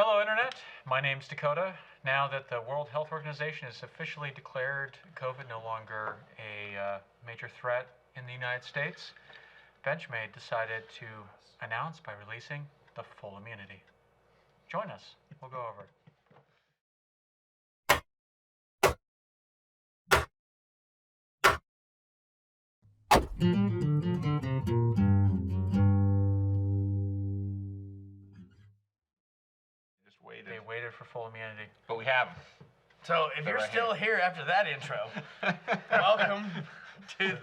Hello, Internet. My name's Dakota. Now that the World Health Organization has officially declared COVID no longer a major threat in the United States, Benchmade decided to announce by releasing the full immunity. Join us. We'll go over it. They waited for full immunity. But we have. So if you're still here after that intro, welcome to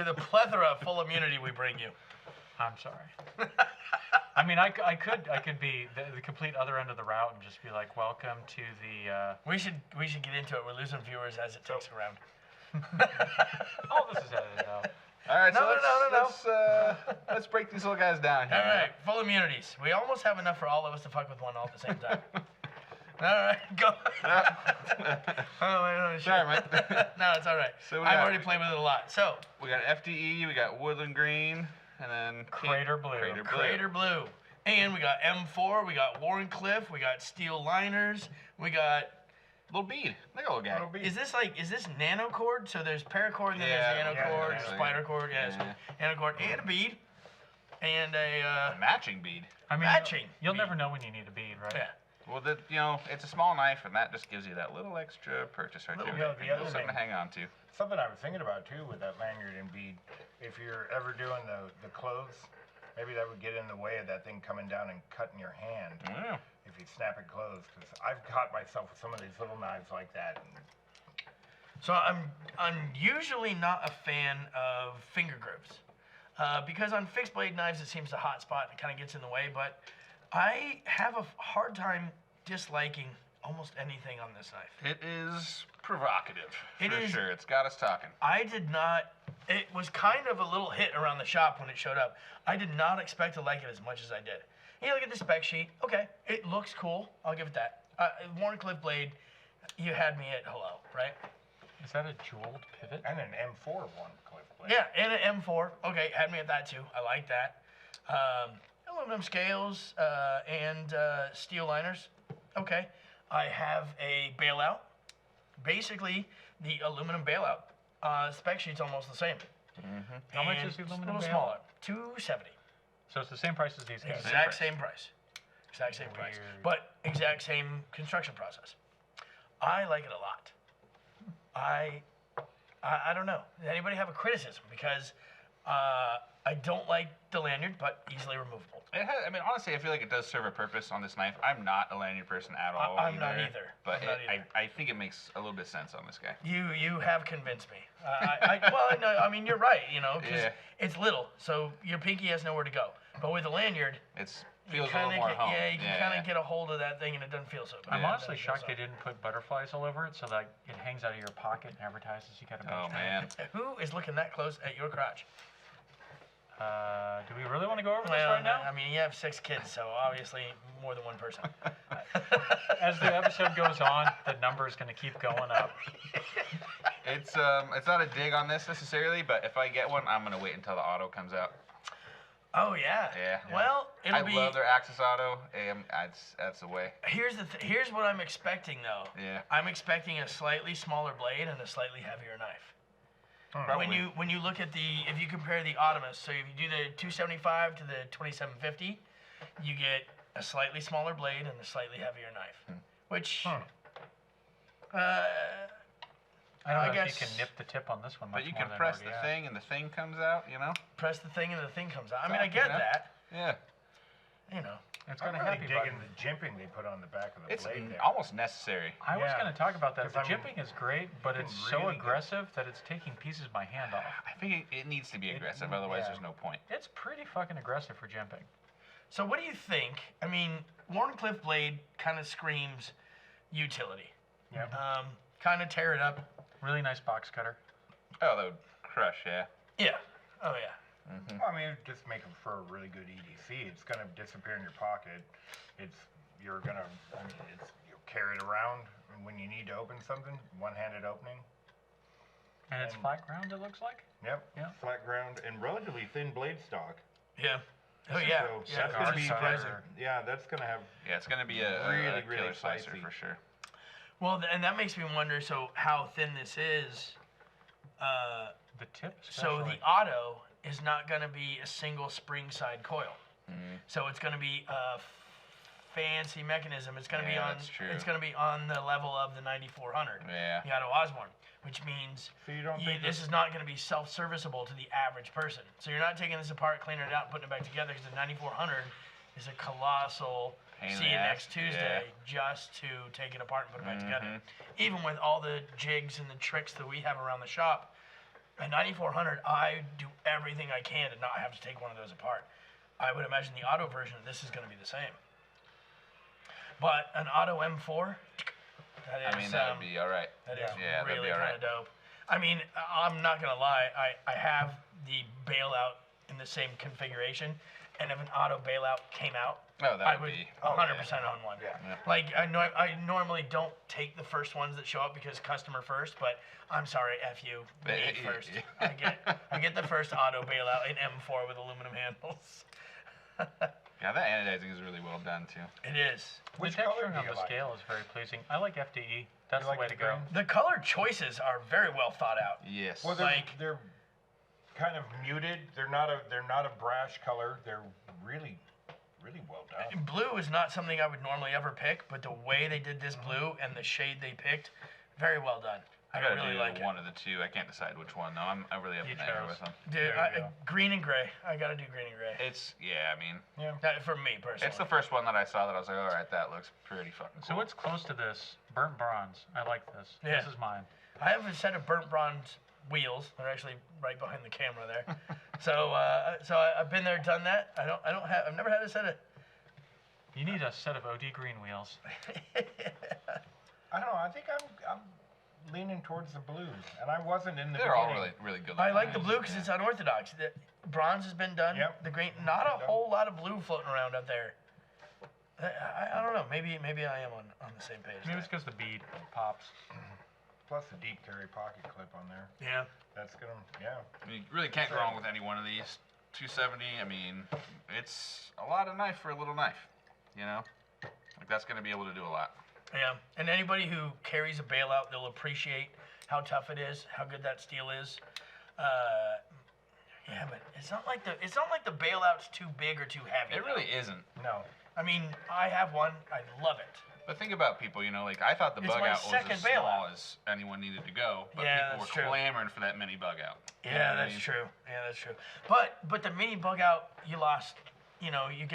the plethora of full immunity we bring you. I'm sorry. I mean, I could be the complete other end of the route and just be like, welcome to the... We should get into it. We're losing viewers as it takes around. All this is edited out. All right, let's break these little guys down here. All right, full immunities. We almost have enough for all of us to fuck with one all at the same time. All right, go. Sorry, man. No, it's all right. So I've already played with it a lot. So we got FDE, we got Woodland Green, and then Crater Blue. Crater Blue. And we got M4, we got Warncliffe, we got steel liners, we got little bead. Look at little guy. Is this nanocord? So there's paracord and then there's nanocord, spider cord, nanocord, and a bead, and a matching bead. I mean, matching. You'll never know when you need a bead, right? Yeah. Well, it's a small knife, and that just gives you that little extra purchase right there. Something to hang on to. Something I was thinking about too with that lanyard and bead, if you're ever doing the clothes, maybe that would get in the way of that thing coming down and cutting your hand. Yeah. If you snap it closed, because I've caught myself with some of these little knives like that. So I'm usually not a fan of finger grips, because on fixed blade knives it seems a hot spot and it kind of gets in the way. But I have a hard time disliking almost anything on this knife. It is provocative, for sure. It's got us talking. It was kind of a little hit around the shop when it showed up. I did not expect to like it as much as I did. You look at the spec sheet. Okay, it looks cool. I'll give it that. Warncliffe blade, you had me at hello, right? Is that a jeweled pivot? And an M4 Warncliffe blade. Yeah, and an M4. Okay, had me at that too. I like that. Aluminum scales and steel liners. Okay, I have a bailout. Basically, the aluminum bailout spec sheet's almost the same. Mm-hmm. How much is the aluminum bailout? A little smaller, $270. So it's the same price as these guys. Exact same price. Exact same price. But exact same construction process. I like it a lot. I don't know. Does anybody have a criticism? Because I don't like the lanyard, but easily removable. Honestly, I feel like it does serve a purpose on this knife. I'm not a lanyard person at all. I'm not either. But I think it makes a little bit of sense on this guy. You have convinced me. You're right. Because it's little, so your pinky has nowhere to go. But with a lanyard, it feels a little more home. Yeah, you can kind of get a hold of that thing, and it doesn't feel so bad. I'm honestly shocked they didn't put butterflies all over it, so that it hangs out of your pocket and advertises you got a Benchmade. Oh man. Who is looking that close at your crotch? Do we really want to go over this right now? I mean, you have 6 kids, so obviously more than one person. As the episode goes on, the number is going to keep going up. It's not a dig on this necessarily, but if I get one, I'm going to wait until the auto comes out. Oh yeah. Yeah. Well, I love their Axis Auto. That's the way. Here's what I'm expecting though. Yeah. I'm expecting a slightly smaller blade and a slightly heavier knife. Probably. When you look at if you compare the Optimus, so if you do the 275 to the 2750, you get a slightly smaller blade and a slightly heavier knife, which. I don't know if you can nip the tip on this one much more. But you can press the thing and the thing comes out, Press the thing and the thing comes out. I mean, I get that. Yeah. It's got a really happy digging button. the jimping they put on the back of the blade there. It's almost necessary. I was going to talk about that. The Because jimping is great, but it's so aggressive that it's taking pieces of my hand off. I think it needs to be aggressive, otherwise there's no point. It's pretty fucking aggressive for jimping. So what do you think? I mean, Warncliffe blade kind of screams utility. Yeah. Kind of tear it up. Really nice box cutter. Oh, that would crush, yeah. Yeah. Oh, yeah. Mm-hmm. I mean, just make them for a really good EDC. It's gonna disappear in your pocket. You'll carry it around when you need to open something. One-handed opening. And it's flat ground, it looks like. Yep. Yeah. Flat ground and relatively thin blade stock. Yeah. Oh yeah, So yeah. that's It's gonna be surprising. yeah, that's gonna have Yeah, it's gonna be a Really, killer really slicer spicy. for sure. Well, and that makes me wonder. So how thin this is? The tip, So especially. the auto is not going to be a single spring side coil. Mhm. So it's going to be a fancy mechanism. It's going to be Yeah, on. that's true. It's going to be on the level of the 9400, Yeah. the Auto Osborne, which means So you don't think this is not going to be self-serviceable to the average person. So you're not taking this apart, cleaning it out, and putting it back together because the 9400 is a colossal. Pain in See the you ass, next Tuesday, just to take it apart and put it back together. Mhm. Even with all the jigs and the tricks that we have around the shop, a 9400, I do everything I can to not have to take one of those apart. I would imagine the auto version of this is going to be the same. But an auto M4, that is, I mean, that would be all right. that is Yeah, that'd be really all kind right. of dope. I mean, I'm not going to lie, I have the bailout in the same configuration, and if an auto bailout came out, Oh, that I would would be. 100% own one. Yeah. Yeah. Like I normally don't take the first ones that show up because customer first, but I'm sorry, F you, me first. I get the first auto bailout in M4 with aluminum handles. Yeah, that anodizing is really well done too. It is. Which the color texturing do on you the like? scale is very pleasing. I like FDE. That's You the like way the to go. green? The color choices are very well thought out. Yes. Well, Like- they're kind of muted. They're not a brash color. They're really well done. Blue is not something I would normally ever pick, but the way they did this blue and the shade they picked, very well done. I gotta really do like one of the two. I can't decide which one though. I really have You an anger chose. with them. it. Dude, There you go. green and gray. I gotta do green and gray. It's yeah. I mean, Yeah. That, for me personally. it's the first one that I saw that I was like, all right, that looks pretty fucking So cool. what's close to this? Burnt bronze. I like this. Yeah. This is mine. I have a set of burnt bronze wheels. They're actually right behind the camera there. so I've been there, done that. I've never had a set of. You need a set of OD green wheels. I don't know. I think I'm leaning towards the blues, and I wasn't in the They're all beginning. really good. I like looking. the blue because it's unorthodox. The bronze has been done. Yep. The green, not a Been done. whole lot of blue floating around up there. I don't know. Maybe I am on the same page. Maybe there. it's because the bead pops. Plus the deep carry pocket clip on there. Yeah. That's gonna, yeah. You really can't go wrong with any one of these. 270. I mean, it's a lot of knife for a little knife. You know, like that's gonna be able to do a lot. Yeah, and anybody who carries a bailout, they'll appreciate how tough it is, how good that steel is. Yeah, but it's not like the bailout's too big or too heavy. It really isn't. No. I mean, I have one. I love it. But think about people, you know, like I thought the It's bug my out was second as small bailout. as anyone needed to go, but Yeah, people were that's true. clamoring for that mini bug out. You know Yeah, what I that's mean? true. Yeah, that's true. But the mini bug out, you lost. You know, you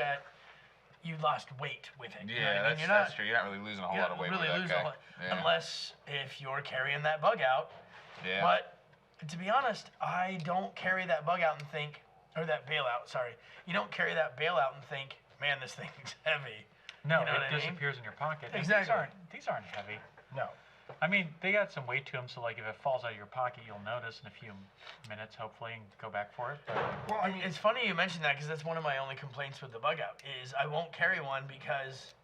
lost weight with it. You know what Yeah, I mean? that's true. You're not really losing a whole You lot of don't weight really with lose that a guy. lot, Yeah. unless if you're carrying that bug out. Yeah. But to be honest, I don't carry that bug out and think, or that bailout. Sorry, you don't carry that bailout and think, man, this thing's heavy. No, You know what I it mean? disappears in your pocket. And Exactly. These aren't heavy. No. I mean, they got some weight to them, so like if it falls out of your pocket, you'll notice in a few minutes, hopefully, and go back for it. But Well, I mean, It's funny you mentioned that because that's one of my only complaints with the bug out is I won't carry one because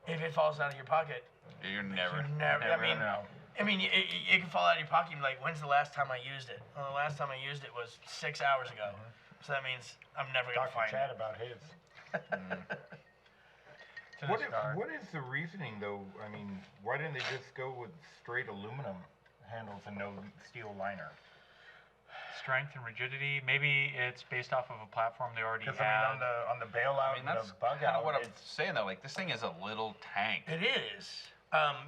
if it falls out of your pocket, You're never. you never. never I mean, know. it can fall out of your pocket and be like, when's the last time I used it? Well, the last time I used it was 6 hours ago. So that means I'm never gonna Talk to find Chad it. about his. to the star. What is the reasoning though? I mean, why didn't they just go with straight aluminum handles and no steel liner? Strength and rigidity. Maybe it's based off of a platform they already Because have. I mean, on the bailout I mean, that's and the bug kind out, of what I'm it's- saying though. Like this thing is a little tank. It is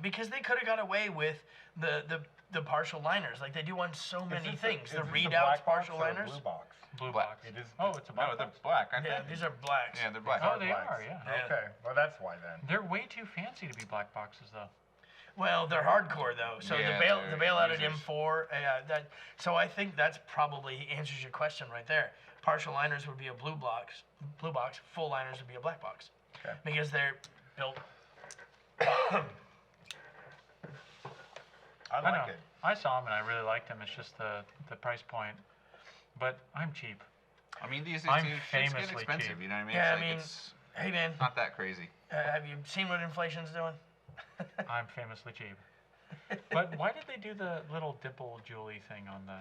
because they could have got away with the partial liners. Like they do on so is many this things. is The this a readouts black box partial or a liners. Blue box. Blue Black. box. It is. Oh, it's a black No, they're box. black, aren't Yeah, they? these are blacks. Yeah, they're black. Oh, they blacks. are, yeah. Yeah. Okay, well that's why then. They're way too fancy to be black boxes, though. Well, they're hardcore though. So Yeah, the they're bailout at users. M4, so I think that's probably answers your question right there. Partial liners would be a blue box. Full liners would be a black box. Okay. Because they're built. I know. like it. I saw them and I really liked them. It's just the price point. But I'm cheap. I mean, these I'm two shits famously get expensive. cheap. You know what I mean? Yeah, It's I like, mean- it's Hey man, not that crazy. have you seen what inflation's doing? I'm famously cheap. But why did they do the little dimple jewelry thing on the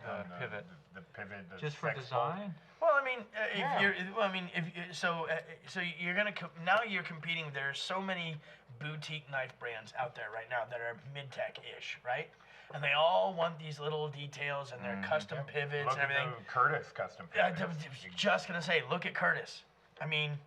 The pivot. The pivot. The Just for sex bolt. design? Well, I mean, Yeah. so you're gonna now you're competing. There's so many boutique knife brands out there right now that are mid-tech-ish, right? And they all want these little details and their custom pivots Look and everything. at the Curtis custom I pivots. was just gonna say, look at Curtis. I mean,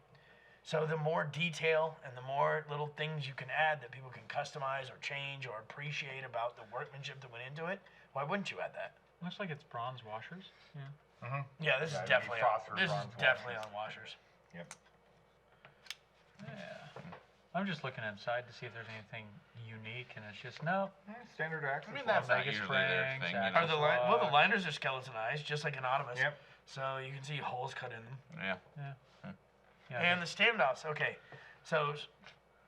so the more detail and the more little things you can add that people can customize or change or appreciate about the workmanship that went into it, why wouldn't you add that? Looks like it's bronze washers. Yeah. Mm-hmm. Yeah, this Yeah, is it'd be definitely phosphor this is bronze definitely washers. on washers. Yep. Yeah. I'm just looking inside to see if there's anything unique, and it's just no. Standard access. I mean, that's not Omega usually their springs, thing, you axis know. Are the lock. the liners are skeletonized, just like anonymous. Yep. So you can see holes cut in them. Yeah. Yeah, And the standoffs, okay. So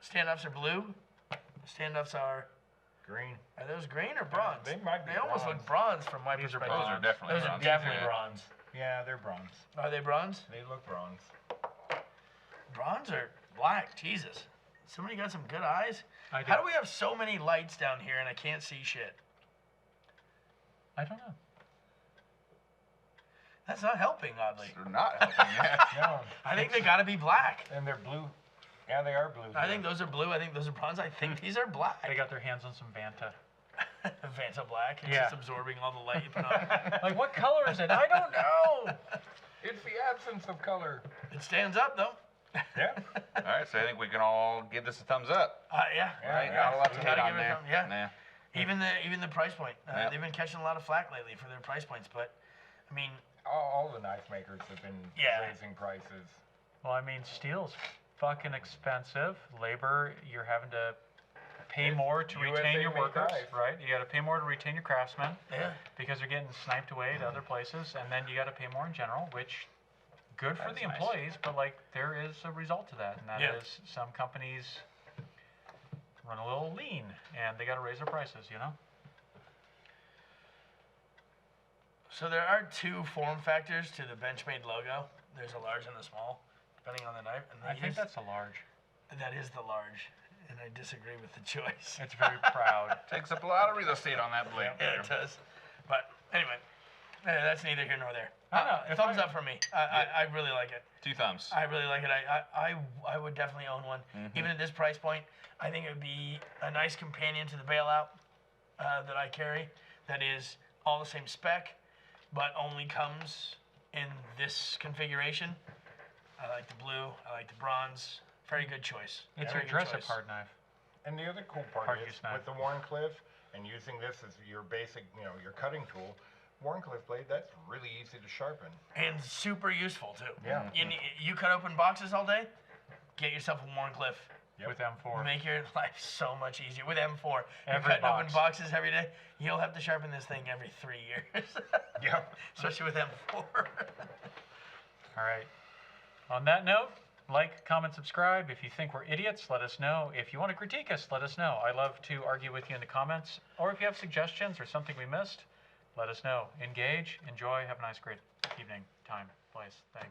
standoffs are blue. Standoffs are Green. those green or bronze? They might be They almost bronze. look bronze from my These are perspective. Those are definitely Those are bronze. definitely Yeah. bronze. Yeah, they're bronze. Are they bronze? They look bronze. Bronze or black? Jesus. Somebody got some good eyes? I How do we have so many lights down here and I can't see shit? I don't know. That's not helping, oddly. They're not helping yet. No. I think they gotta be black. And they're blue. Yeah, they are blue. I think those are blue. I think those are bronze. I think these are black. They got their hands on some Vanta. Vanta black. It's Yeah. just absorbing all the light you put on. Like, what color is it? I don't know. It's the absence of color. It stands up though. Yeah. All right, so I think we can all give this a thumbs up. Yeah. Right? Not a lot to Gotta hate on give it a there. thumb, yeah. Nah. Even the price point. Yep. They've been catching a lot of flack lately for their price points, but I mean, All the knife makers have been Yeah. raising prices. Well, I mean, steel's fucking expensive. Labor, you're having to pay It's more to retain USA your made workers, knife. right? You got to pay more to retain your craftsmen yeah. because they're getting sniped away to other places, and then you got to pay more in general, which good for That's the nice. employees, but like there is a result to that, and that Yeah. is some companies run a little lean and they got to raise their prices, you know? So there are two form factors to the Benchmade logo. There's a large and a small, depending on the knife. And I think these- that's a large. that is the large, and I disagree with the choice. It's very proud. Takes up a lot of real estate on that blade. Yeah, it does. But anyway, that's neither here nor there. I know, if Thumbs I- up for me. I really like it. 2 thumbs. I really like it. I would definitely own one. Even at this price point, I think it would be a nice companion to the bailout that I carry. That is all the same spec, but only comes in this configuration. I like the blue. I like the bronze. Very good choice. It's Very your good dress-up choice. hard knife. And the other cool part Hard is, use knife. with the Warncliffe and using this as your basic, your cutting tool, Warncliffe blade, that's really easy to sharpen. And super useful too. Yeah. You cut open boxes all day. Get yourself a Warncliffe. Yep. With M4. Make your life so much easier with M4. You're Every cutting open box. boxes every day. You'll have to sharpen this thing every 3 years. Yep. Especially with M4. All right. On that note, like, comment, subscribe. If you think we're idiots, let us know. If you want to critique us, let us know. I love to argue with you in the comments. Or if you have suggestions or something we missed, let us know. Engage, enjoy, have a nice, great evening, time, place, thing.